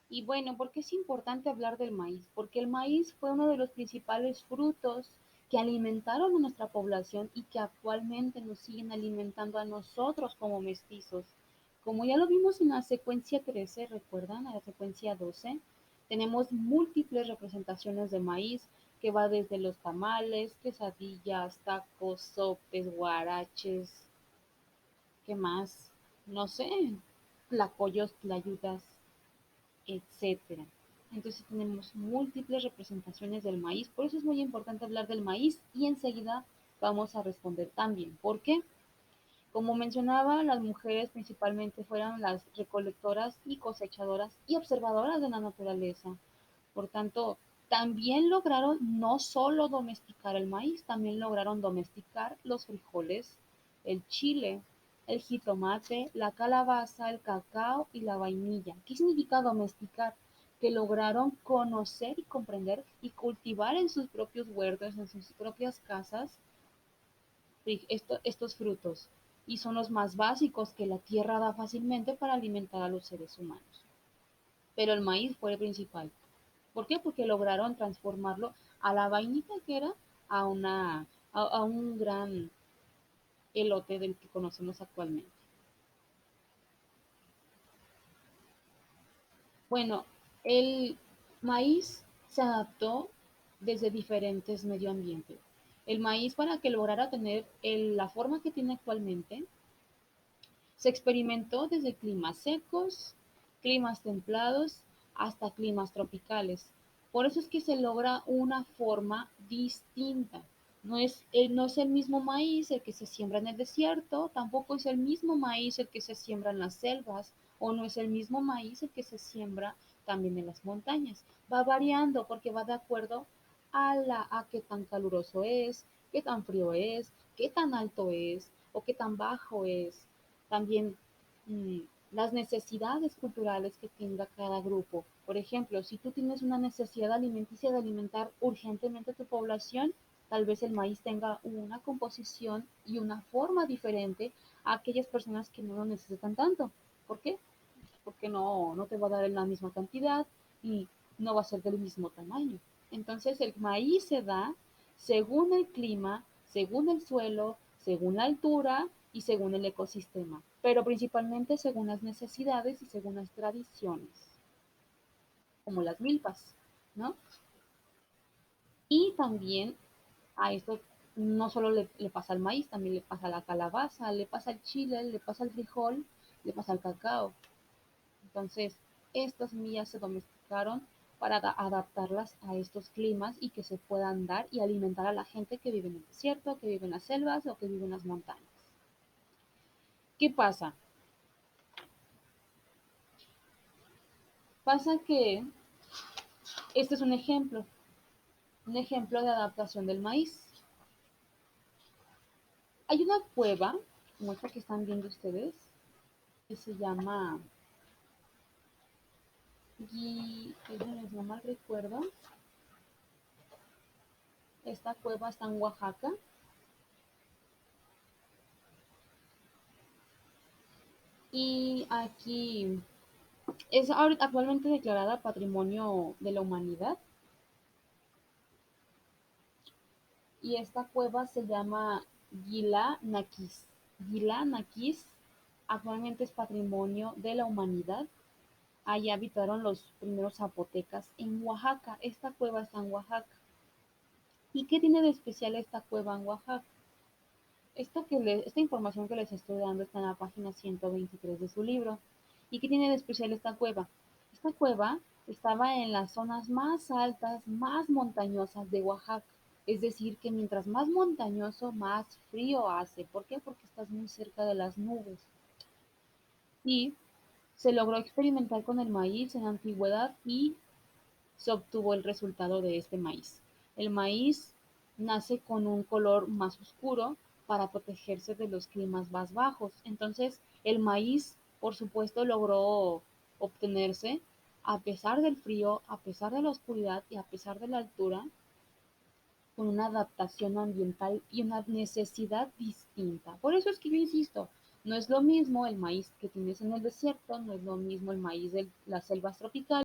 Y bueno, ¿por qué es importante hablar del maíz? Porque el maíz fue uno de los principales frutos que alimentaron a nuestra población y que actualmente nos siguen alimentando a nosotros como mestizos. Como ya lo vimos en la secuencia 13, ¿recuerdan? A la secuencia 12, tenemos múltiples representaciones de maíz que va desde los tamales, quesadillas, tacos, sopes, guaraches, ¿qué más? No sé, tlacoyos, tlayudas, etcétera. Entonces tenemos múltiples representaciones del maíz, por eso es muy importante hablar del maíz y enseguida vamos a responder también. ¿Por qué? Como mencionaba, las mujeres principalmente fueron las recolectoras y cosechadoras y observadoras de la naturaleza. Por tanto, también lograron no solo domesticar el maíz, también lograron domesticar los frijoles, el chile, el jitomate, la calabaza, el cacao y la vainilla. ¿Qué significa domesticar? Que lograron conocer y comprender y cultivar en sus propios huertos, en sus propias casas, estos frutos. Y son los más básicos que la tierra da fácilmente para alimentar a los seres humanos. Pero el maíz fue el principal. ¿Por qué? Porque lograron transformarlo a la vainita que era a un gran elote del que conocemos actualmente. Bueno, el maíz se adaptó desde diferentes medio ambientes. El maíz para que lograra tener la forma que tiene actualmente, se experimentó desde climas secos, climas templados, hasta climas tropicales. Por eso es que se logra una forma distinta. No es el mismo maíz el que se siembra en el desierto, tampoco es el mismo maíz el que se siembra en las selvas, o no es el mismo maíz el que se siembra también en las montañas. Va variando porque va de acuerdo a qué tan caluroso es, qué tan frío es, qué tan alto es o qué tan bajo es. También mm, las necesidades culturales que tenga cada grupo. Por ejemplo, si tú tienes una necesidad alimenticia de alimentar urgentemente a tu población, tal vez el maíz tenga una composición y una forma diferente a aquellas personas que no lo necesitan tanto. ¿Por qué? Porque no te va a dar en la misma cantidad y no va a ser del mismo tamaño. Entonces el maíz se da según el clima, según el suelo, según la altura y según el ecosistema, pero principalmente según las necesidades y según las tradiciones, como las milpas, ¿no? Y también a esto no solo le pasa al maíz, también le pasa a la calabaza, le pasa al chile, le pasa al frijol, le pasa al cacao. Entonces, estas semillas se domesticaron para adaptarlas a estos climas y que se puedan dar y alimentar a la gente que vive en el desierto, que vive en las selvas o que vive en las montañas. ¿Qué pasa? Pasa que este es un ejemplo de adaptación del maíz. Hay una cueva, como esta que están viendo ustedes, que se llama, si no mal recuerdo, esta cueva está en Oaxaca y aquí es actualmente declarada Patrimonio de la Humanidad y esta cueva se llama Gila Naquis. Gila Naquis actualmente es Patrimonio de la Humanidad. Allí habitaron los primeros zapotecas en Oaxaca. Esta cueva está en Oaxaca. ¿Y qué tiene de especial esta cueva en Oaxaca? Esta información que les estoy dando está en la página 123 de su libro. ¿Y qué tiene de especial esta cueva? Esta cueva estaba en las zonas más altas, más montañosas de Oaxaca. Es decir, que mientras más montañoso, más frío hace. ¿Por qué? Porque estás muy cerca de las nubes. Y se logró experimentar con el maíz en la antigüedad y se obtuvo el resultado de este maíz. El maíz nace con un color más oscuro para protegerse de los climas más bajos. Entonces, el maíz, por supuesto, logró obtenerse a pesar del frío, a pesar de la oscuridad y a pesar de la altura, con una adaptación ambiental y una necesidad distinta. Por eso es que yo insisto, no es lo mismo el maíz que tienes en el desierto, no es lo mismo el maíz de las selvas tropicales.